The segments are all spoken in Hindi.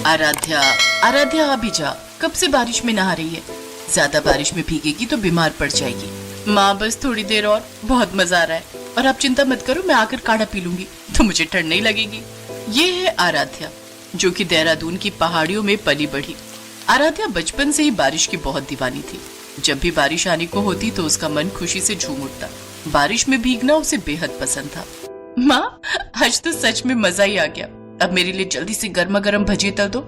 आराध्या, आराध्या अभी जा, कब से बारिश में नहा रही है? ज्यादा बारिश में भीगेगी तो बीमार पड़ जाएगी। माँ बस थोड़ी देर और, बहुत मजा आ रहा है। और आप चिंता मत करो, मैं आकर काढ़ा पी लूंगी तो मुझे ठंड नहीं लगेगी। ये है आराध्या, जो कि देहरादून की पहाड़ियों में पली बढ़ी। आराध्या बचपन से ही बारिश की बहुत दीवानी थी। जब भी बारिश आने को होती तो उसका मन खुशी से झूम उठता। बारिश में भीगना उसे बेहद पसंद था। माँ, आज तो सच में मजा ही आ गया। अब मेरे लिए जल्दी से गर्मा गर्म भजिए तल दो।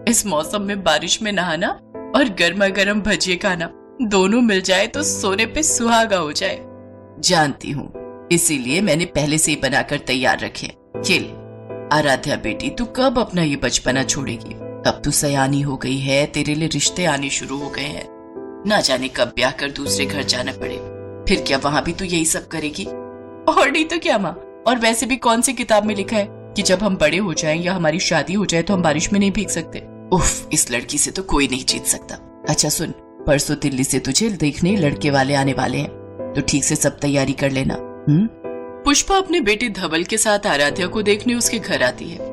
इस मौसम में बारिश में नहाना और गर्मा गर्म भजिए खाना दोनों मिल जाए तो सोने पे सुहागा हो जाए। जानती हूँ, इसीलिए मैंने पहले से ही बनाकर तैयार रखे। ये ले आराध्या बेटी, तू कब अपना ये बचपना छोड़ेगी? अब तू सयानी हो गई है, तेरे लिए रिश्ते आने शुरू हो गए हैं। ना जाने कब ब्याह कर दूसरे घर जाना पड़े। फिर क्या वहां भी तू यही सब करेगी? और नहीं तो क्या माँ, और वैसे भी कौन सी किताब में लिखा है कि जब हम बड़े हो जाएं या हमारी शादी हो जाए तो हम बारिश में नहीं भीग सकते? उफ, इस लड़की से तो कोई नहीं जीत सकता। अच्छा सुन, परसों दिल्ली से तुझे देखने लड़के वाले आने वाले हैं, तो ठीक से सब तैयारी कर लेना। पुष्पा अपने बेटे धवल के साथ आराध्या को देखने उसके घर आती है।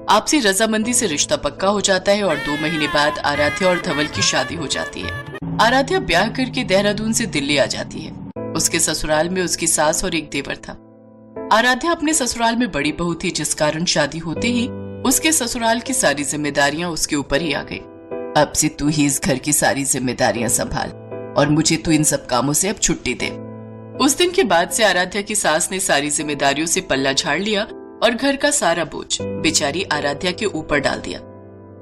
आपसी रजामंदी से रिश्ता पक्का हो जाता है और 2 महीने बाद आराध्या और धवल की शादी हो जाती है। आराध्या ब्याह करके देहरादून से दिल्ली आ जाती है। उसके ससुराल में उसकी सास और एक देवर था। आराध्या अपने ससुराल में बड़ी बहू थी, जिस कारण शादी होते ही उसके ससुराल की सारी जिम्मेदारियां उसके ऊपर ही आ गई। अब से तू ही इस घर की सारी जिम्मेदारियां संभाल और मुझे तू इन सब कामों से अब छुट्टी दे। उस दिन के बाद से आराध्या की सास ने सारी जिम्मेदारियों से पल्ला झाड़ लिया और घर का सारा बोझ बेचारी आराध्या के ऊपर डाल दिया।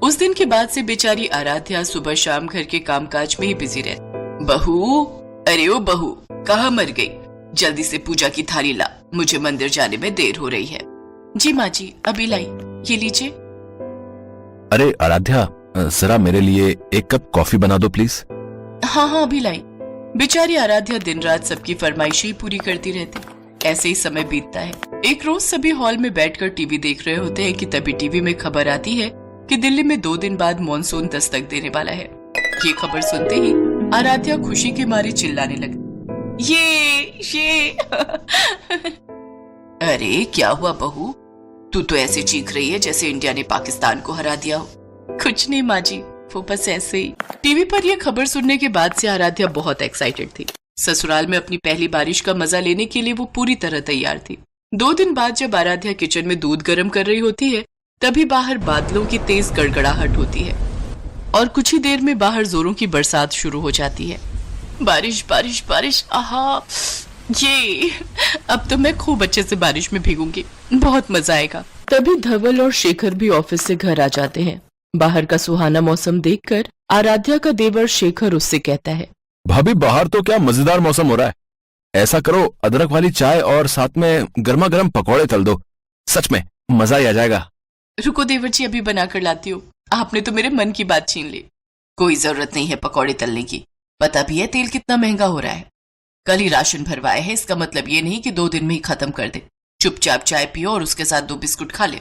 उस दिन के बाद से बेचारी आराध्या सुबह शाम घर के कामकाज में ही बिजी रहती। बहू, अरे ओ बहू, कहाँ मर गई? जल्दी से पूजा की थाली ला, मुझे मंदिर जाने में देर हो रही है। जी माँ जी, अभी लाई, ये लीजिए। अरे आराध्या, जरा मेरे लिए 1 कप कॉफी बना दो प्लीज। हाँ हाँ, अभी लाई। बेचारी आराध्या दिन रात सबकी फरमाइशें पूरी करती रहती। ऐसे ही समय बीतता है। एक रोज सभी हॉल में बैठकर टीवी देख रहे होते हैं कि तभी टीवी में खबर आती है कि दिल्ली में 2 दिन बाद मॉनसून दस्तक देने वाला है। ये खबर सुनते ही आराध्या खुशी के मारे चिल्लाने लगी, ये अरे क्या हुआ बहू, तू तो ऐसे चीख रही है जैसे इंडिया ने पाकिस्तान को हरा दिया हो। कुछ नहीं माँ जी, वो बस ऐसे ही। टीवी पर यह खबर सुनने के बाद से आराध्या बहुत एक्साइटेड थी। ससुराल में अपनी पहली बारिश का मजा लेने के लिए वो पूरी तरह तैयार थी। 2 दिन बाद जब आराध्या किचन में दूध गर्म कर रही होती है, तभी बाहर बादलों की तेज गड़गड़ाहट होती है और कुछ ही देर में बाहर जोरों की बरसात शुरू हो जाती है। बारिश बारिश बारिश, आहा, ये अब तो मैं खूब अच्छे से बारिश में भीगूंगी, बहुत मजा आएगा। तभी धवल और शेखर भी ऑफिस से घर आ जाते हैं। बाहर का सुहाना मौसम देखकर आराध्या का देवर शेखर उससे कहता है, भाभी बाहर तो क्या मजेदार मौसम हो रहा है। ऐसा करो, अदरक वाली चाय और साथ में गर्मा गर्म पकौड़े तल दो, सच में मजा ही आ जाएगा। रुको देवर जी, अभी बना कर लाती हूँ। आपने तो मेरे मन की बात छीन ली। कोई जरूरत नहीं है पकौड़े तलने की, पता भी है तेल कितना महंगा हो रहा है। कल ही राशन भरवाए है, इसका मतलब ये नहीं कि 2 दिन में ही खत्म कर दे। चुपचाप चाय पियो और उसके साथ 2 बिस्कुट खा ले।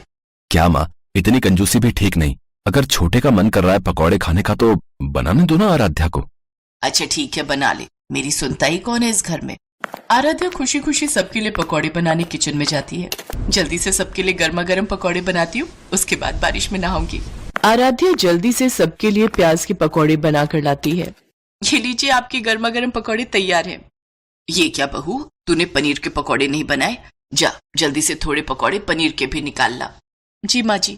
क्या माँ, इतनी कंजूसी भी ठीक नहीं। अगर छोटे का मन कर रहा है पकौड़े खाने का तो बनाने दो ना आराध्या को। अच्छा ठीक है, बना ले, मेरी सुनता ही कौन है इस घर में। आराध्या खुशी खुशी सबके लिए पकौड़े बनाने किचन में जाती है। जल्दी से सबके लिए गर्मा गर्म पकौड़े बनाती हूँ, उसके बाद बारिश में नहाऊंगी। आराध्या जल्दी से सबके लिए प्याज के पकौड़े बना कर लाती है। ये लीजिए, आपके गर्मा गर्म पकौड़े तैयार हैं। ये क्या बहू, तूने पनीर के पकौड़े नहीं बनाए? जा जल्दी से थोड़े पकौड़े पनीर के भी निकाल ला। जी माँ जी।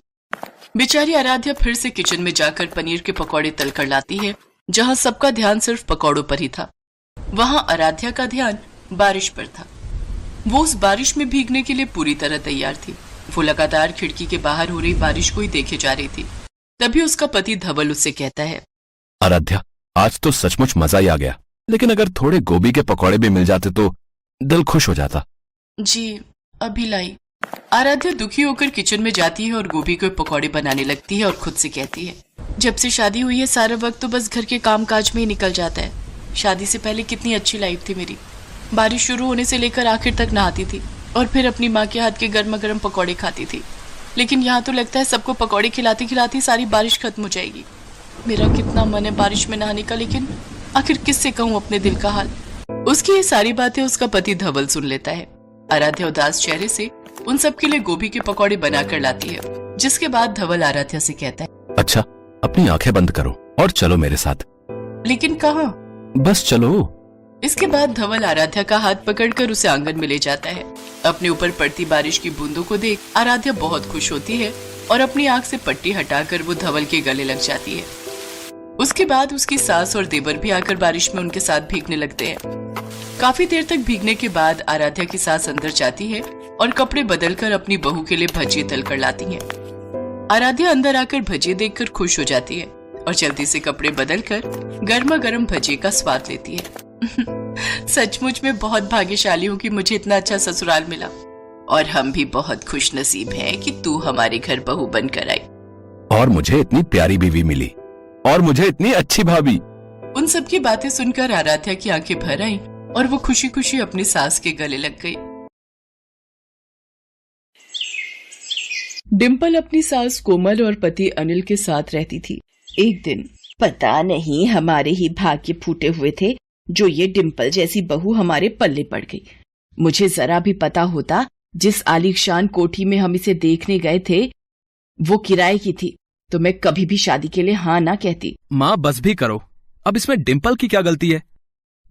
बेचारी आराध्या फिर से किचन में जाकर पनीर के पकौड़े तल कर लाती है। जहाँ सबका ध्यान सिर्फ पकौड़ों पर ही था, वहाँ आराध्या का ध्यान बारिश पर था। वो उस बारिश में भीगने के लिए पूरी तरह तैयार थी। वो लगातार खिड़की के बाहर हो रही बारिश को ही देखे जा रही थी। तभी उसका पति धवल उससे कहता है, आराध्या, आज तो सचमुच मजा ही आ गया, लेकिन अगर थोड़े गोभी के पकौड़े भी मिल जाते तो दिल खुश हो जाता। जी अभी लाई। आराध्या दुखी होकर किचन में जाती है और गोभी के पकौड़े बनाने लगती है और खुद से कहती है, जब से शादी हुई है सारा वक्त तो बस घर के कामकाज में ही निकल जाता है। शादी से पहले कितनी अच्छी लाइफ थी मेरी। बारिश शुरू होने से लेकर आखिर तक नहाती थी और फिर अपनी माँ के हाथ के गर्मा गर्म पकौड़े खाती थी। लेकिन यहाँ तो लगता है सबको पकौड़े खिलाती खिलाती सारी बारिश खत्म हो जाएगी। मेरा कितना मन है बारिश में नहाने का, लेकिन आखिर किससे कहूँ अपने दिल का हाल। उसकी ये सारी बातें उसका पति धवल सुन लेता है। आराध्या उदास चेहरे से उन सबके लिए गोभी के पकौड़े बना कर लाती है, जिसके बाद धवल आराध्या से कहता है, अच्छा, अपनी आंखें बंद करो और चलो मेरे साथ। लेकिन कहाँ? बस चलो। इसके बाद धवल आराध्या का हाथ पकड़कर उसे आंगन में ले जाता है। अपने ऊपर पड़ती बारिश की बूंदों को देख आराध्या बहुत खुश होती है और अपनी आंख से पट्टी हटाकर वो धवल के गले लग जाती है। उसके बाद उसकी सास और देवर भी आकर बारिश में उनके साथ भीगने लगते हैं। काफी देर तक भीगने के बाद आराध्या की सास अंदर जाती है और कपड़े बदलकर अपनी बहू के लिए भजिए तल कर लाती है। आराध्या अंदर आकर भजिए देखकर खुश हो जाती है और जल्दी से कपड़े बदलकर गर्मा गर्म भजिए का स्वाद लेती है। सचमुच में बहुत भाग्यशाली हूँ कि मुझे इतना अच्छा ससुराल मिला और हम भी बहुत खुश नसीब हैं कि तू हमारे घर बहू बनकर आई। और मुझे इतनी प्यारी बीवी मिली और मुझे इतनी अच्छी भाभी। उन सब की बातें सुनकर आराध्या की आंखें भर आईं और वो खुशी खुशी अपनी सास के गले लग गई। डिम्पल अपनी सास कोमल और पति अनिल के साथ रहती थी। एक दिन पता नहीं हमारे ही भाग्य फूटे हुए थे जो ये डिम्पल जैसी बहू हमारे पल्ले पड़ गई। मुझे जरा भी पता होता जिस आलीशान कोठी में हम इसे देखने गए थे वो किराए की थी तो मैं कभी भी शादी के लिए हाँ ना कहती। माँ बस भी करो, अब इसमें डिम्पल की क्या गलती है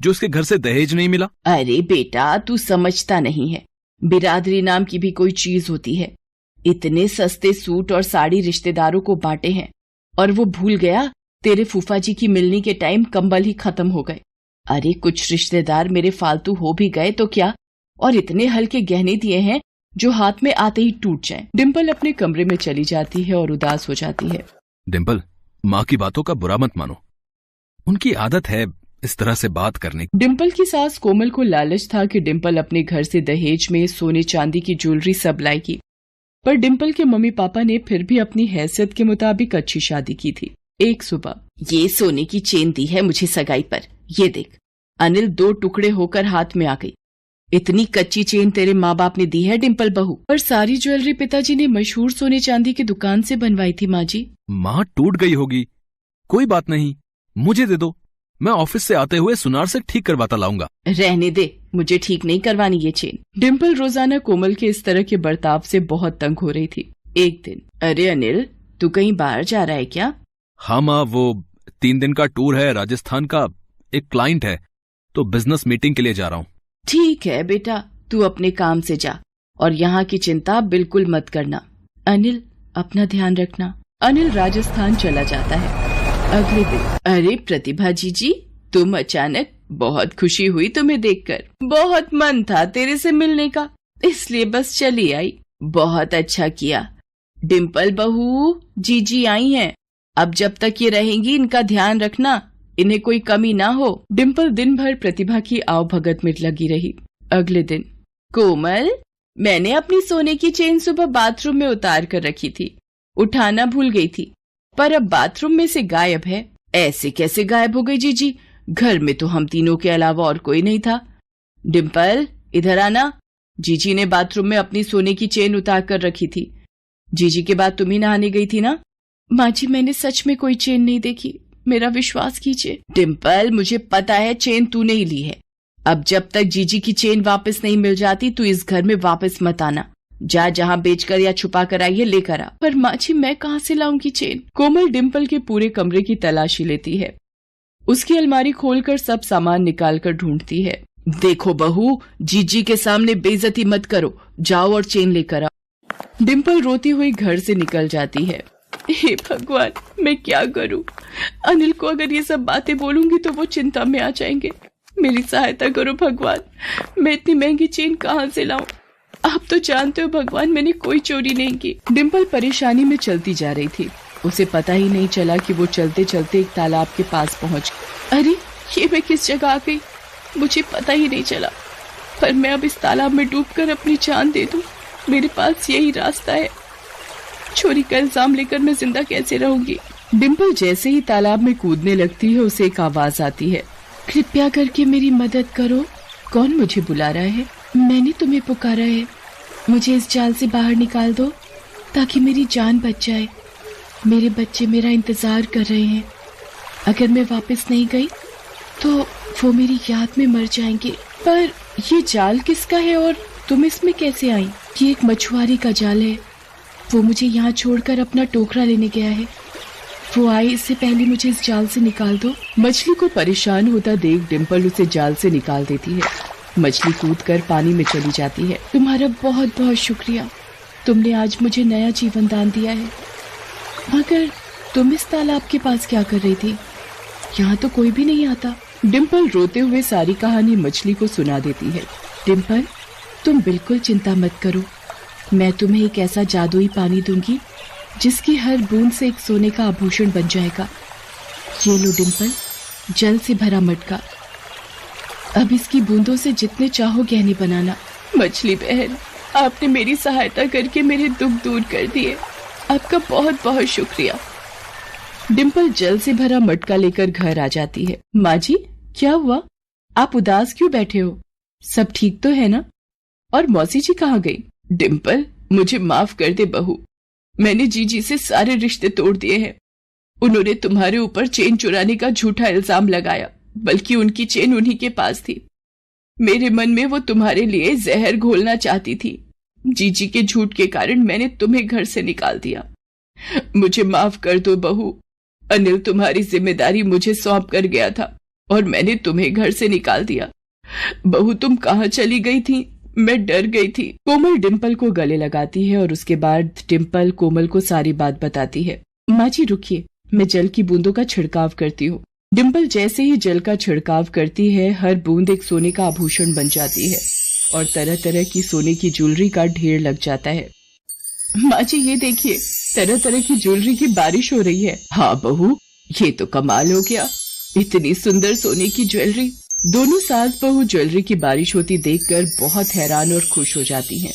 जो उसके घर से दहेज नहीं मिला? अरे बेटा तू समझता नहीं है, बिरादरी नाम की भी कोई चीज होती है। इतने सस्ते सूट और साड़ी रिश्तेदारों को बांटे हैं और वो भूल गया तेरे फूफा जी की मिलनी के टाइम कंबल ही खत्म हो गए। अरे कुछ रिश्तेदार मेरे फालतू हो भी गए तो क्या, और इतने हल्के गहने दिए हैं जो हाथ में आते ही टूट जाएं। डिम्पल अपने कमरे में चली जाती है और उदास हो जाती है। डिम्पल, माँ की बातों का बुरा मत मानो, उनकी आदत है इस तरह से बात करने की। डिम्पल की सास कोमल को लालच था कि डिम्पल अपने घर से दहेज में सोने चांदी की ज्वेलरी सब लाएगी, पर डिम्पल के मम्मी पापा ने फिर भी अपनी हैसियत के मुताबिक अच्छी शादी की थी। एक सुबह ये सोने की चेन दी है मुझे सगाई पर, ये देख। अनिल 2 टुकड़े होकर हाथ में आ गई। इतनी कच्ची चेन तेरे माँ बाप ने दी है डिम्पल बहू? पर सारी ज्वेलरी पिताजी ने मशहूर सोने चांदी की दुकान से बनवाई थी माँ जी। माँ टूट गई होगी, कोई बात नहीं, मुझे दे दो, मैं ऑफिस से आते हुए सुनार से ठीक करवाता लाऊंगा। रहने दे, मुझे ठीक नहीं करवानी ये चेन। डिम्पल रोजाना कोमल के इस तरह के बर्ताव से बहुत तंग हो रही थी। एक दिन, अरे अनिल तू कहीं बाहर जा रहा है क्या? हाँ माँ, वो 3 दिन का टूर है राजस्थान का, एक क्लाइंट है तो बिजनेस मीटिंग के लिए जा रहा हूँ। ठीक है बेटा, तू अपने काम से जा और यहाँ की चिंता बिल्कुल मत करना। अनिल अपना ध्यान रखना। अनिल राजस्थान चला जाता है। अगले दिन, अरे प्रतिभा जी तुम अचानक, बहुत खुशी हुई तुम्हें देखकर। बहुत मन था तेरे से मिलने का, इसलिए बस चली आई। बहुत अच्छा किया। डिम्पल बहू, जीजी आई हैं, अब जब तक ये रहेंगी इनका ध्यान रखना, इन्हें कोई कमी ना हो। डिम्पल दिन भर प्रतिभा की आवभगत में लगी रही। अगले दिन, कोमल मैंने अपनी सोने की चेन सुबह बाथरूम में उतार कर रखी थी, उठाना भूल गई थी, पर अब बाथरूम में से गायब है। ऐसे कैसे गायब हो गई जीजी? घर में तो हम तीनों के अलावा और कोई नहीं था। डिम्पल इधर आना, जीजी ने बाथरूम में अपनी सोने की चेन उतार कर रखी थी। जीजी के बाद तुम ही नहाने गई थी ना? माँ जी मैंने सच में कोई चेन नहीं देखी, मेरा विश्वास कीजिए। डिम्पल मुझे पता है चेन तूने ही ली है। अब जब तक जीजी की चेन वापस नहीं मिल जाती तू इस घर में वापस मत आना। जा जहाँ बेचकर या छुपा कर आई है लेकर आ। पर माँ जी मैं कहाँ से लाऊंगी चेन? कोमल डिम्पल के पूरे कमरे की तलाशी लेती है। उसकी अलमारी खोलकर सब सामान निकालकर ढूंढती है। देखो बहू, जीजी के सामने बेइज्जती मत करो, जाओ और चेन लेकर आओ। डिम्पल रोती हुई घर से निकल जाती है। हे भगवान, मैं क्या करूं? अनिल को अगर ये सब बातें बोलूंगी तो वो चिंता में आ जाएंगे। मेरी सहायता करो भगवान, मैं इतनी महंगी चेन कहाँ से लाऊं? आप तो जानते हो भगवान, मैंने कोई चोरी नहीं की। डिम्पल परेशानी में चलती जा रही थी। उसे पता ही नहीं चला कि वो चलते चलते एक तालाब के पास पहुंच गई। अरे ये मैं किस जगह आ गई, मुझे पता ही नहीं चला। पर मैं अब इस तालाब में डूबकर अपनी जान दे दूं, मेरे पास यही रास्ता है। चोरी का इल्जाम लेकर मैं जिंदा कैसे रहूंगी? डिम्पल जैसे ही तालाब में कूदने लगती है उसे एक आवाज आती है, कृपया करके मेरी मदद करो। कौन मुझे बुला रहा है? मैंने तुम्हें पुकारा है, मुझे इस जाल से बाहर निकाल दो ताकि मेरी जान बच जाए। मेरे बच्चे मेरा इंतजार कर रहे हैं, अगर मैं वापस नहीं गई तो वो मेरी याद में मर जाएंगे। पर ये जाल किसका है और तुम इसमें कैसे आई? ये एक मछुआरे का जाल है, वो मुझे यहाँ छोड़कर अपना टोकरा लेने गया है। वो आए इससे पहले मुझे इस जाल से निकाल दो। मछली को परेशान होता देख डिम्पल उसे जाल से निकाल देती है। मछली कूदकर पानी में चली जाती है। तुम्हारा बहुत बहुत शुक्रिया, तुमने आज मुझे नया जीवन दान दिया है। मगर तुम इस तालाब के पास क्या कर रही थी? यहाँ तो कोई भी नहीं आता। डिम्पल रोते हुए सारी कहानी मछली को सुना देती है। डिम्पल, तुम बिल्कुल चिंता मत करो, मैं तुम्हें एक ऐसा जादुई पानी दूंगी जिसकी हर बूंद से एक सोने का आभूषण बन जाएगा। ये लो डिम्पल, जल से भरा मटका, अब इसकी बूंदों से जितने चाहो गहने बनाना। मछली बहन, आपने मेरी सहायता करके मेरे दुख दूर कर दिए, आपका बहुत बहुत शुक्रिया। डिम्पल जल से भरा मटका लेकर घर आ जाती है। माँ जी, क्या हुआ? आप उदास क्यों बैठे हो? सब ठीक तो है ना? और मौसी जी कहाँ गई? डिम्पल, मुझे माफ कर दे बहू, मैंने जीजी से सारे रिश्ते तोड़ दिए हैं। उन्होंने तुम्हारे ऊपर चेन चुराने का झूठा इल्जाम लगाया, बल्कि उनकी चेन उन्हीं के पास थी। मेरे मन में वो तुम्हारे लिए जहर घोलना चाहती थी। जीजी के झूठ के कारण मैंने तुम्हें घर से निकाल दिया। मुझे माफ कर दो बहू, अनिल तुम्हारी जिम्मेदारी मुझे सौंप कर गया था और मैंने तुम्हें घर से निकाल दिया। बहू, तुम कहाँ चली गई थी? मैं डर गई थी। कोमल डिम्पल को गले लगाती है और उसके बाद डिम्पल कोमल को सारी बात बताती है। माँ जी रुकिए, मैं जल की बूंदों का छिड़काव करती हूँ। डिम्पल जैसे ही जल का छिड़काव करती है, हर बूंद एक सोने का आभूषण बन जाती है और तरह तरह की सोने की ज्वेलरी का ढेर लग जाता है। माँ जी ये देखिए, तरह तरह की ज्वेलरी की बारिश हो रही है। हाँ बहू, ये तो कमाल हो गया, इतनी सुंदर सोने की ज्वेलरी। दोनों सास बहू ज्वेलरी की बारिश होती देखकर बहुत हैरान और खुश हो जाती हैं।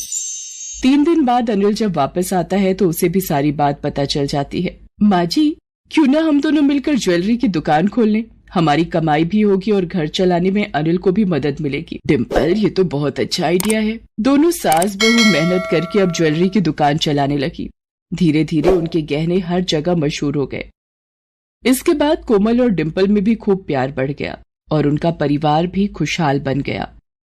3 दिन बाद अनिल जब वापस आता है तो उसे भी सारी बात पता चल जाती है। माँ जी, क्यों ना हम दोनों मिलकर ज्वेलरी की दुकान खोल लें, हमारी कमाई भी होगी और घर चलाने में अनिल को भी मदद मिलेगी। डिम्पल, ये तो बहुत अच्छा आइडिया है। दोनों सास बहू मेहनत करके अब ज्वेलरी की दुकान चलाने लगी। धीरे धीरे उनके गहने हर जगह मशहूर हो गए। इसके बाद कोमल और डिम्पल में भी खूब प्यार बढ़ गया और उनका परिवार भी खुशहाल बन गया।